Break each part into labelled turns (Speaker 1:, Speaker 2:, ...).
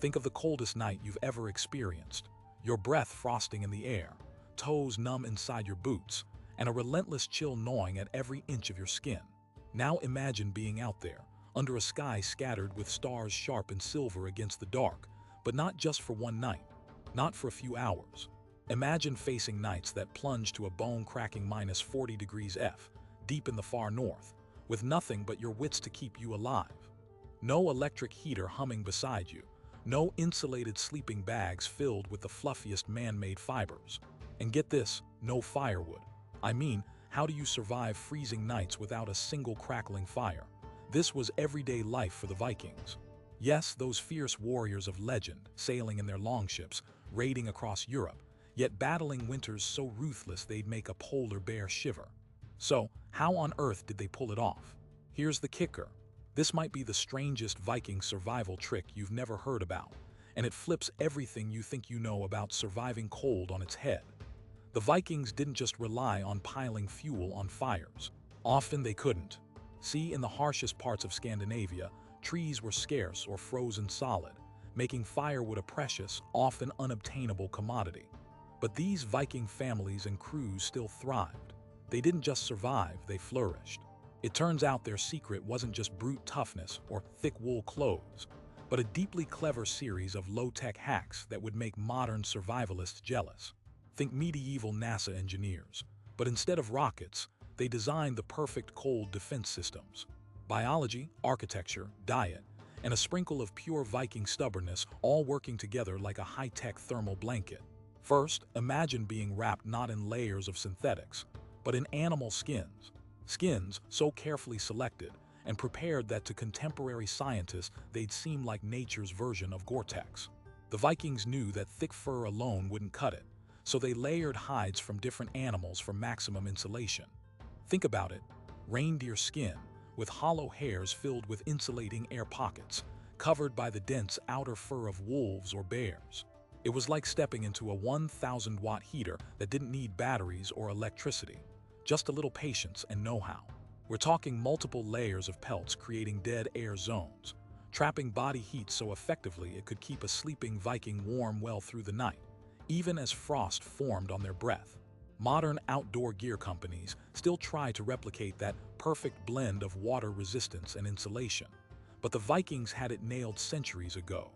Speaker 1: Think of the coldest night you've ever experienced. Your breath frosting in the air, toes numb inside your boots, and a relentless chill gnawing at every inch of your skin. Now imagine being out there, under a sky scattered with stars sharp and silver against the dark, but not just for one night, not for a few hours. Imagine facing nights that plunge to a bone-cracking minus 40 degrees F, deep in the far north, with nothing but your wits to keep you alive. No electric heater humming beside you, no insulated sleeping bags filled with the fluffiest man-made fibers. And get this, no firewood. I mean, how do you survive freezing nights without a single crackling fire? This was everyday life for the Vikings. Yes, those fierce warriors of legend, sailing in their longships, raiding across Europe, yet battling winters so ruthless they'd make a polar bear shiver. So, how on earth did they pull it off? Here's the kicker. This might be the strangest Viking survival trick you've never heard about, and it flips everything you think you know about surviving cold on its head. The Vikings didn't just rely on piling fuel on fires. Often they couldn't. See, in the harshest parts of Scandinavia, trees were scarce or frozen solid, making firewood a precious, often unobtainable commodity. But these Viking families and crews still thrived. They didn't just survive, they flourished. It turns out their secret wasn't just brute toughness or thick wool clothes, but a deeply clever series of low-tech hacks that would make modern survivalists jealous. Think medieval NASA engineers, but instead of rockets, they designed the perfect cold defense systems. Biology, architecture, diet, and a sprinkle of pure Viking stubbornness all working together like a high-tech thermal blanket. First, imagine being wrapped not in layers of synthetics, but in animal skins. Skins so carefully selected and prepared that to contemporary scientists they'd seem like nature's version of Gore-Tex. The Vikings knew that thick fur alone wouldn't cut it, so they layered hides from different animals for maximum insulation. Think about it, reindeer skin, with hollow hairs filled with insulating air pockets, covered by the dense outer fur of wolves or bears. It was like stepping into a 1,000-watt heater that didn't need batteries or electricity. Just a little patience and know-how. We're talking multiple layers of pelts creating dead air zones, trapping body heat so effectively it could keep a sleeping Viking warm well through the night, even as frost formed on their breath. Modern outdoor gear companies still try to replicate that perfect blend of water resistance and insulation, but the Vikings had it nailed centuries ago,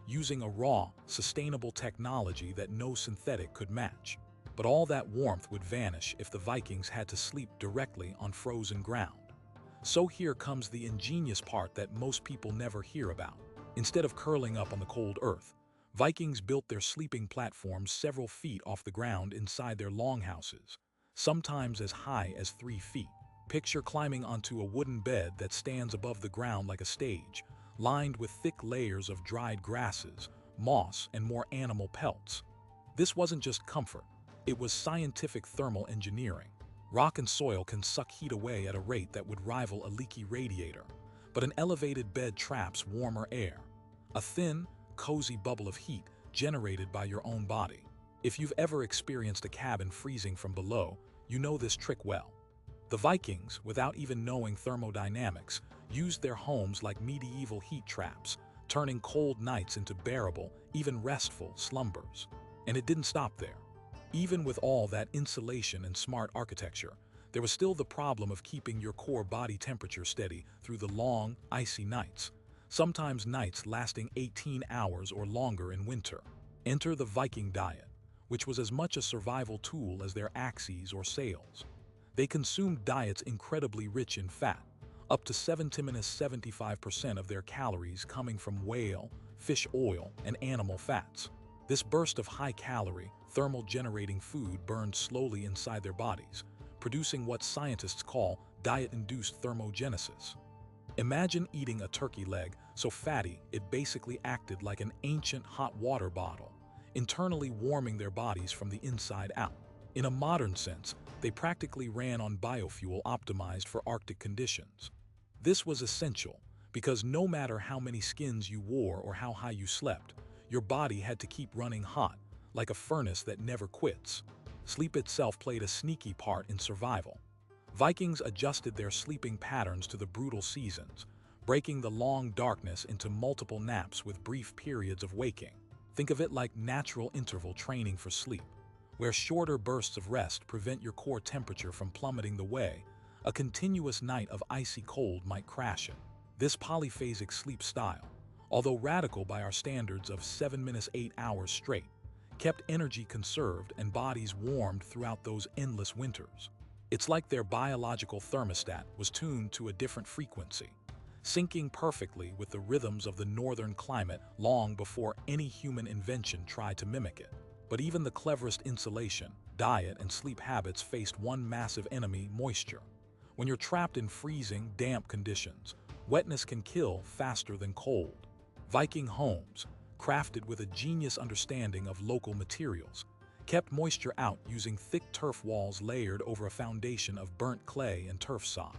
Speaker 1: using a raw, sustainable technology that no synthetic could match. But all that warmth would vanish if the Vikings had to sleep directly on frozen ground. So here comes the ingenious part that most people never hear about. Instead of curling up on the cold earth, Vikings built their sleeping platforms several feet off the ground inside their longhouses, sometimes as high as 3 feet. Picture climbing onto a wooden bed that stands above the ground like a stage, lined with thick layers of dried grasses, moss, and more animal pelts. This wasn't just comfort. It was scientific thermal engineering. Rock and soil can suck heat away at a rate that would rival a leaky radiator, but an elevated bed traps warmer air, a thin, cozy bubble of heat generated by your own body. If you've ever experienced a cabin freezing from below, you know this trick well. The Vikings, without even knowing thermodynamics, used their homes like medieval heat traps, turning cold nights into bearable, even restful slumbers. And it didn't stop there. Even with all that insulation and smart architecture, there was still the problem of keeping your core body temperature steady through the long, icy nights, sometimes nights lasting 18 hours or longer in winter. Enter the Viking diet, which was as much a survival tool as their axes or sails. They consumed diets incredibly rich in fat, up to 75% of their calories coming from whale, fish oil, and animal fats. This burst of high-calorie, thermal-generating food burned slowly inside their bodies, producing what scientists call diet-induced thermogenesis. Imagine eating a turkey leg so fatty it basically acted like an ancient hot water bottle, internally warming their bodies from the inside out. In a modern sense, they practically ran on biofuel optimized for Arctic conditions. This was essential because no matter how many skins you wore or how high you slept, your body had to keep running hot, like a furnace that never quits. Sleep itself played a sneaky part in survival. Vikings adjusted their sleeping patterns to the brutal seasons, breaking the long darkness into multiple naps with brief periods of waking. Think of it like natural interval training for sleep, where shorter bursts of rest prevent your core temperature from plummeting the way a continuous night of icy cold might crash it. This polyphasic sleep style, although radical by our standards of 7-8 hours straight, kept energy conserved and bodies warmed throughout those endless winters. It's like their biological thermostat was tuned to a different frequency, syncing perfectly with the rhythms of the northern climate long before any human invention tried to mimic it. But even the cleverest insulation, diet, and sleep habits faced one massive enemy: moisture. When you're trapped in freezing, damp conditions, wetness can kill faster than cold. Viking homes, crafted with a genius understanding of local materials, kept moisture out using thick turf walls layered over a foundation of burnt clay and turf sod.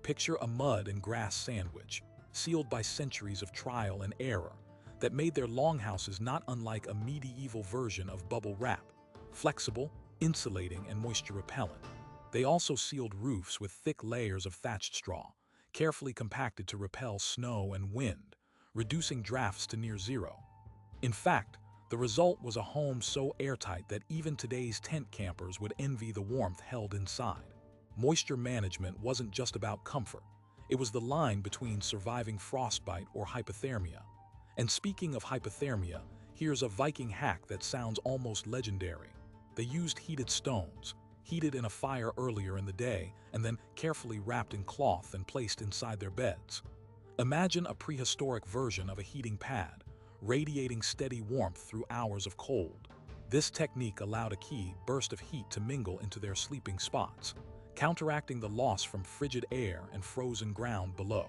Speaker 1: Picture a mud and grass sandwich, sealed by centuries of trial and error, that made their longhouses not unlike a medieval version of bubble wrap, flexible, insulating, and moisture repellent. They also sealed roofs with thick layers of thatched straw, carefully compacted to repel snow and wind, reducing drafts to near zero. In fact, the result was a home so airtight that even today's tent campers would envy the warmth held inside. Moisture management wasn't just about comfort. It was the line between surviving frostbite or hypothermia. And speaking of hypothermia, here's a Viking hack that sounds almost legendary. They used heated stones, heated in a fire earlier in the day, and then carefully wrapped in cloth and placed inside their beds. Imagine a prehistoric version of a heating pad, radiating steady warmth through hours of cold. This technique allowed a key burst of heat to mingle into their sleeping spots, counteracting the loss from frigid air and frozen ground below.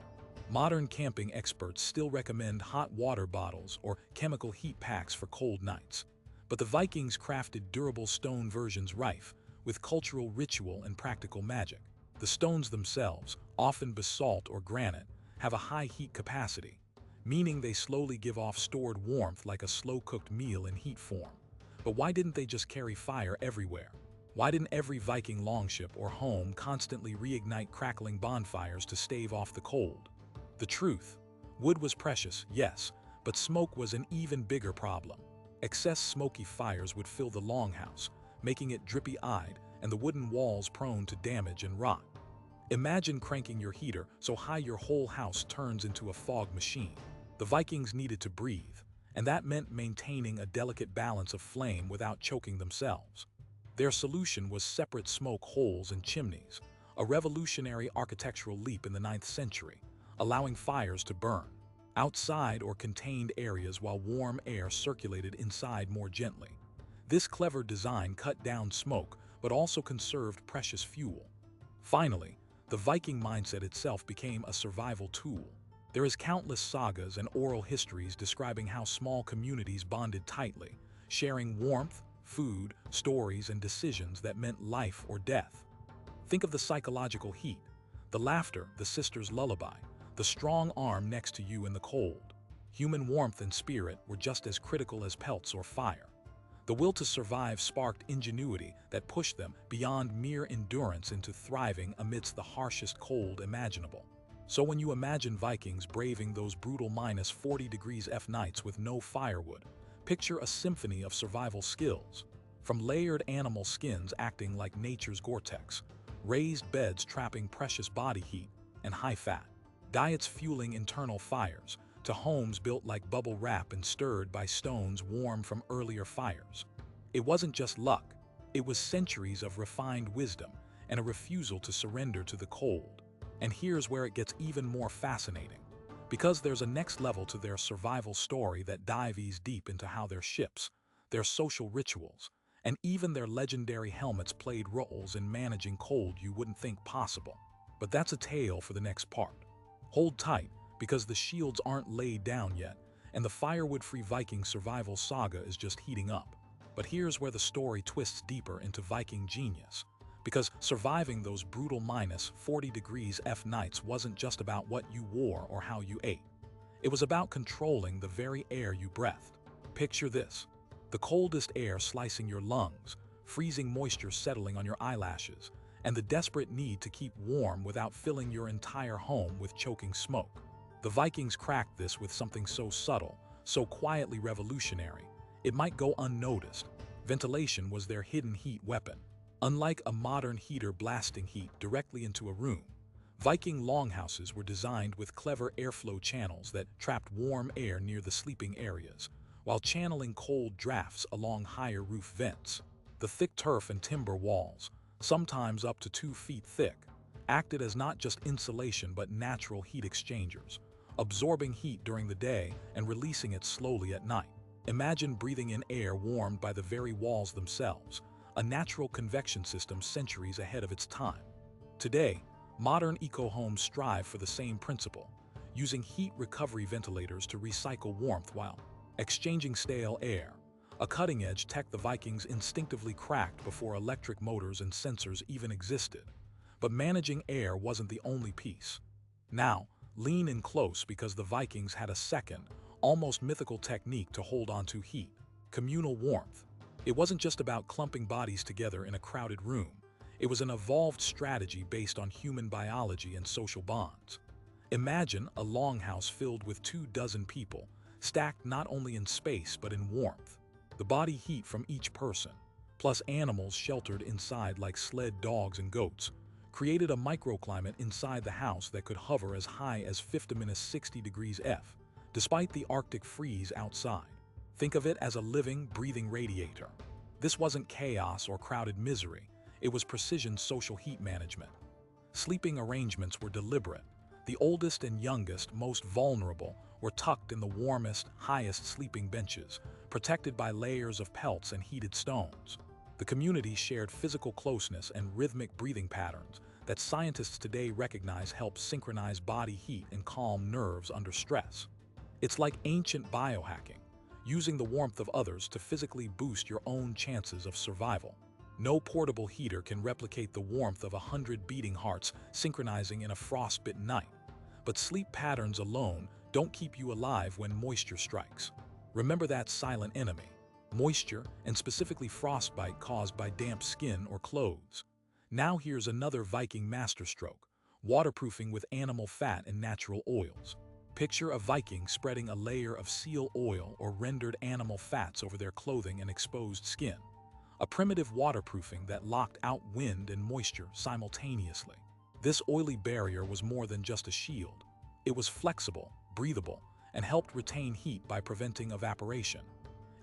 Speaker 1: Modern camping experts still recommend hot water bottles or chemical heat packs for cold nights, but the Vikings crafted durable stone versions rife with cultural ritual and practical magic. The stones themselves, often basalt or granite, have a high heat capacity, meaning they slowly give off stored warmth like a slow-cooked meal in heat form. But why didn't they just carry fire everywhere? Why didn't every Viking longship or home constantly reignite crackling bonfires to stave off the cold? The truth: wood was precious, yes, but smoke was an even bigger problem. Excess smoky fires would fill the longhouse, making it drippy-eyed and the wooden walls prone to damage and rot. Imagine cranking your heater so high your whole house turns into a fog machine. The Vikings needed to breathe, and that meant maintaining a delicate balance of flame without choking themselves. Their solution was separate smoke holes and chimneys, a revolutionary architectural leap in the 9th century, allowing fires to burn outside or contained areas while warm air circulated inside more gently. This clever design cut down smoke but also conserved precious fuel. Finally, the Viking mindset itself became a survival tool. There is countless sagas and oral histories describing how small communities bonded tightly, sharing warmth, food, stories, and decisions that meant life or death. Think of the psychological heat, the laughter, the sister's lullaby, the strong arm next to you in the cold. Human warmth and spirit were just as critical as pelts or fire. The will to survive sparked ingenuity that pushed them beyond mere endurance into thriving amidst the harshest cold imaginable. So when you imagine Vikings braving those brutal -40°F nights with no firewood, picture a symphony of survival skills. From layered animal skins acting like nature's Gore-Tex, raised beds trapping precious body heat, and high-fat diets fueling internal fires, to homes built like bubble wrap and stirred by stones warm from earlier fires. It wasn't just luck, it was centuries of refined wisdom and a refusal to surrender to the cold. And here's where it gets even more fascinating, because there's a next level to their survival story that dives deep into how their ships, their social rituals, and even their legendary helmets played roles in managing cold you wouldn't think possible. But that's a tale for the next part. Hold tight, because the shields aren't laid down yet, and the firewood-free Viking survival saga is just heating up. But here's where the story twists deeper into Viking genius, because surviving those brutal -40°F nights wasn't just about what you wore or how you ate. It was about controlling the very air you breathed. Picture this: the coldest air slicing your lungs, freezing moisture settling on your eyelashes, and the desperate need to keep warm without filling your entire home with choking smoke. The Vikings cracked this with something so subtle, so quietly revolutionary, it might go unnoticed. Ventilation was their hidden heat weapon. Unlike a modern heater blasting heat directly into a room, Viking longhouses were designed with clever airflow channels that trapped warm air near the sleeping areas, while channeling cold drafts along higher roof vents. The thick turf and timber walls, sometimes up to 2 feet thick, acted as not just insulation but natural heat exchangers, absorbing heat during the day and releasing it slowly at night. Imagine breathing in air warmed by the very walls themselves, a natural convection system centuries ahead of its time. Today, modern eco-homes strive for the same principle, using heat recovery ventilators to recycle warmth while exchanging stale air, a cutting-edge tech the Vikings instinctively cracked before electric motors and sensors even existed. But managing air wasn't the only piece. Now, lean in close because the Vikings had a second, almost mythical technique to hold on to heat: communal warmth. It wasn't just about clumping bodies together in a crowded room. It was an evolved strategy based on human biology and social bonds. Imagine a longhouse filled with 24 people, stacked not only in space but in warmth. The body heat from each person, plus animals sheltered inside like sled dogs and goats, created a microclimate inside the house that could hover as high as 50-60 degrees F, despite the Arctic freeze outside. Think of it as a living, breathing radiator. This wasn't chaos or crowded misery, it was precision social heat management. Sleeping arrangements were deliberate. The oldest and youngest, most vulnerable, were tucked in the warmest, highest sleeping benches, protected by layers of pelts and heated stones. The community shared physical closeness and rhythmic breathing patterns that scientists today recognize help synchronize body heat and calm nerves under stress. It's like ancient biohacking, using the warmth of others to physically boost your own chances of survival. No portable heater can replicate the warmth of 100 beating hearts synchronizing in a frostbitten night. But sleep patterns alone don't keep you alive when moisture strikes. Remember that silent enemy: moisture, and specifically frostbite caused by damp skin or clothes. Now here's another Viking masterstroke: waterproofing with animal fat and natural oils. Picture a Viking spreading a layer of seal oil or rendered animal fats over their clothing and exposed skin. A primitive waterproofing that locked out wind and moisture simultaneously. This oily barrier was more than just a shield. It was flexible, breathable, and helped retain heat by preventing evaporation.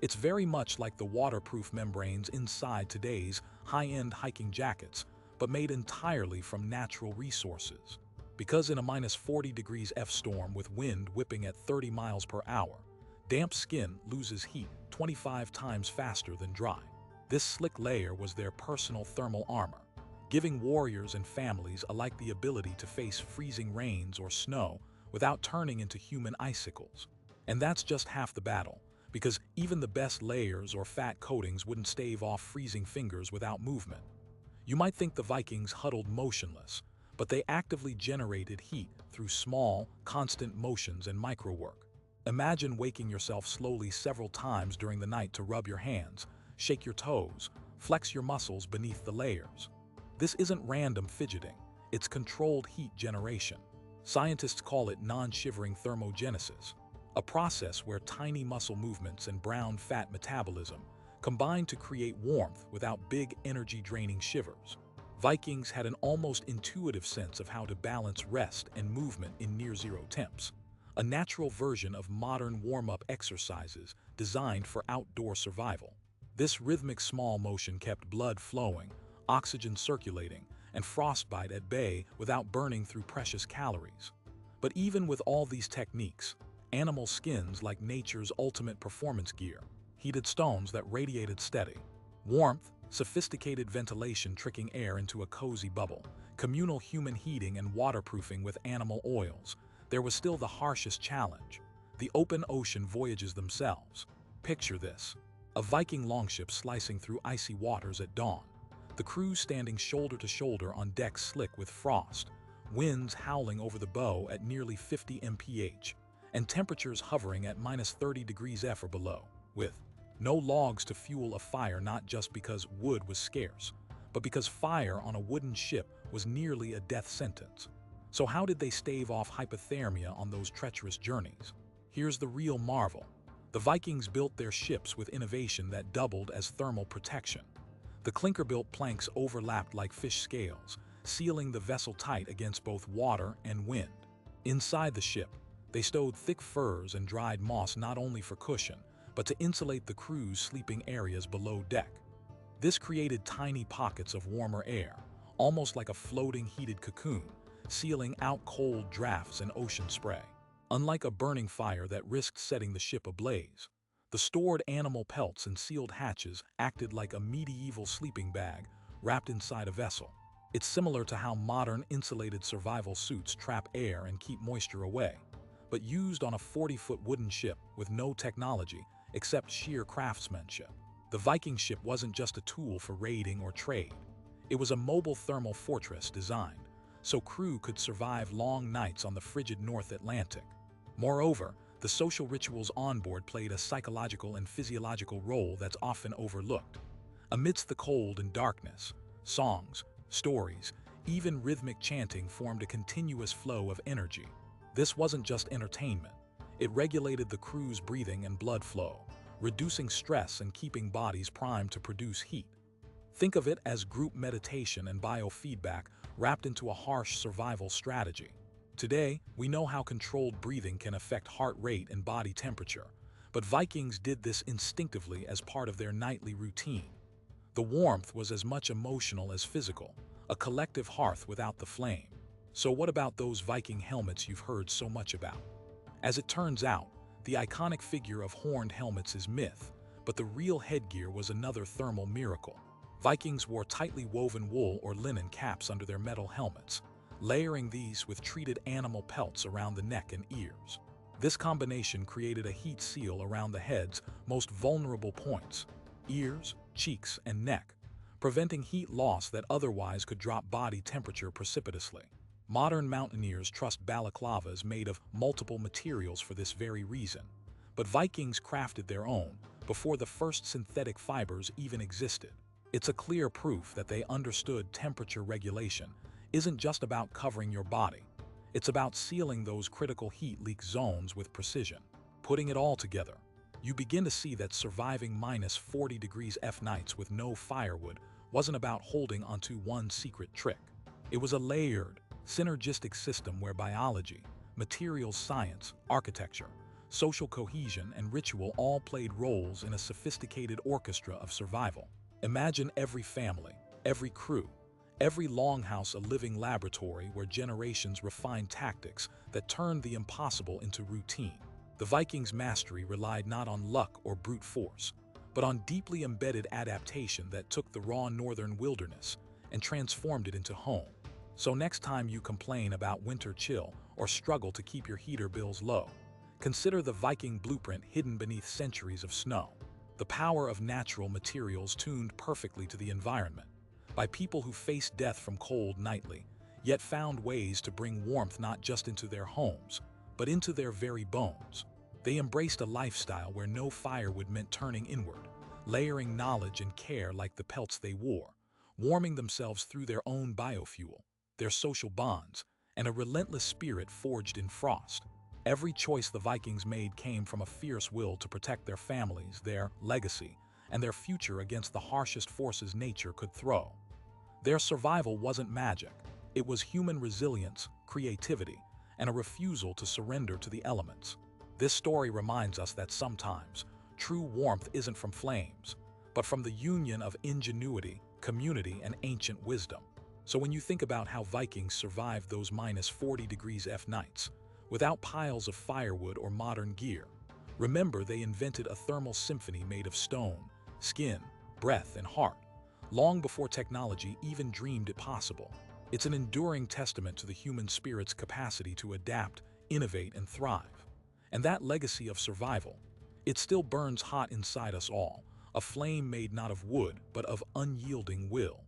Speaker 1: It's very much like the waterproof membranes inside today's high-end hiking jackets, but made entirely from natural resources. Because in a -40 degrees F storm with wind whipping at 30 miles per hour, damp skin loses heat 25 times faster than dry. This slick layer was their personal thermal armor, giving warriors and families alike the ability to face freezing rains or snow without turning into human icicles. And that's just half the battle, because even the best layers or fat coatings wouldn't stave off freezing fingers without movement. You might think the Vikings huddled motionless, but they actively generated heat through small, constant motions and microwork. Imagine waking yourself slowly several times during the night to rub your hands, shake your toes, flex your muscles beneath the layers. This isn't random fidgeting, it's controlled heat generation. Scientists call it non-shivering thermogenesis, a process where tiny muscle movements and brown fat metabolism combine to create warmth without big energy-draining shivers. Vikings had an almost intuitive sense of how to balance rest and movement in near-zero temps, a natural version of modern warm-up exercises designed for outdoor survival. This rhythmic small motion kept blood flowing, oxygen circulating, and frostbite at bay without burning through precious calories. But even with all these techniques, animal skins like nature's ultimate performance gear, heated stones that radiated steady, warmth, sophisticated ventilation tricking air into a cozy bubble, communal human heating and waterproofing with animal oils, there was still the harshest challenge: the open ocean voyages themselves. Picture this: a Viking longship slicing through icy waters at dawn, the crew standing shoulder to shoulder on decks slick with frost, winds howling over the bow at nearly 50 mph, and temperatures hovering at -30 degrees F or below, with no logs to fuel a fire, not just because wood was scarce, but because fire on a wooden ship was nearly a death sentence. So how did they stave off hypothermia on those treacherous journeys? Here's the real marvel. The Vikings built their ships with innovation that doubled as thermal protection. The clinker-built planks overlapped like fish scales, sealing the vessel tight against both water and wind. Inside the ship, they stowed thick furs and dried moss not only for cushion, but to insulate the crew's sleeping areas below deck. This created tiny pockets of warmer air, almost like a floating heated cocoon, sealing out cold drafts and ocean spray. Unlike a burning fire that risked setting the ship ablaze, the stored animal pelts and sealed hatches acted like a medieval sleeping bag wrapped inside a vessel. It's similar to how modern insulated survival suits trap air and keep moisture away, but used on a 40-foot wooden ship with no technology except sheer craftsmanship. The Viking ship wasn't just a tool for raiding or trade. It was a mobile thermal fortress designed so crew could survive long nights on the frigid North Atlantic. Moreover, the social rituals on board played a psychological and physiological role that's often overlooked. Amidst the cold and darkness, songs, stories, even rhythmic chanting formed a continuous flow of energy. This wasn't just entertainment. It regulated the crew's breathing and blood flow, reducing stress and keeping bodies primed to produce heat. Think of it as group meditation and biofeedback wrapped into a harsh survival strategy. Today, we know how controlled breathing can affect heart rate and body temperature, but Vikings did this instinctively as part of their nightly routine. The warmth was as much emotional as physical, a collective hearth without the flame. So what about those Viking helmets you've heard so much about? As it turns out, the iconic figure of horned helmets is myth, but the real headgear was another thermal miracle. Vikings wore tightly woven wool or linen caps under their metal helmets, layering these with treated animal pelts around the neck and ears. This combination created a heat seal around the head's most vulnerable points, ears, cheeks, and neck, preventing heat loss that otherwise could drop body temperature precipitously. Modern mountaineers trust balaclavas made of multiple materials for this very reason, but Vikings crafted their own before the first synthetic fibers even existed. It's a clear proof that they understood temperature regulation isn't just about covering your body. It's about sealing those critical heat leak zones with precision. Putting it all together, you begin to see that surviving minus 40 degrees F nights with no firewood wasn't about holding onto one secret trick. It was a layered, synergistic system where biology, materials science, architecture, social cohesion, and ritual all played roles in a sophisticated orchestra of survival. Imagine every family, every crew, every longhouse a living laboratory where generations refined tactics that turned the impossible into routine. The Vikings' mastery relied not on luck or brute force, but on deeply embedded adaptation that took the raw northern wilderness and transformed it into home. So next time you complain about winter chill or struggle to keep your heater bills low, consider the Viking blueprint hidden beneath centuries of snow. The power of natural materials tuned perfectly to the environment, by people who faced death from cold nightly, yet found ways to bring warmth not just into their homes, but into their very bones. They embraced a lifestyle where no firewood meant turning inward, layering knowledge and care like the pelts they wore, warming themselves through their own biofuel, their social bonds, and a relentless spirit forged in frost. Every choice the Vikings made came from a fierce will to protect their families, their legacy, and their future against the harshest forces nature could throw. Their survival wasn't magic. It was human resilience, creativity, and a refusal to surrender to the elements. This story reminds us that sometimes true warmth isn't from flames, but from the union of ingenuity, community, and ancient wisdom. So when you think about how Vikings survived those minus 40 degrees F nights, without piles of firewood or modern gear, remember they invented a thermal symphony made of stone, skin, breath, and heart, long before technology even dreamed it possible. It's an enduring testament to the human spirit's capacity to adapt, innovate, and thrive. And that legacy of survival, it still burns hot inside us all, a flame made not of wood, but of unyielding will.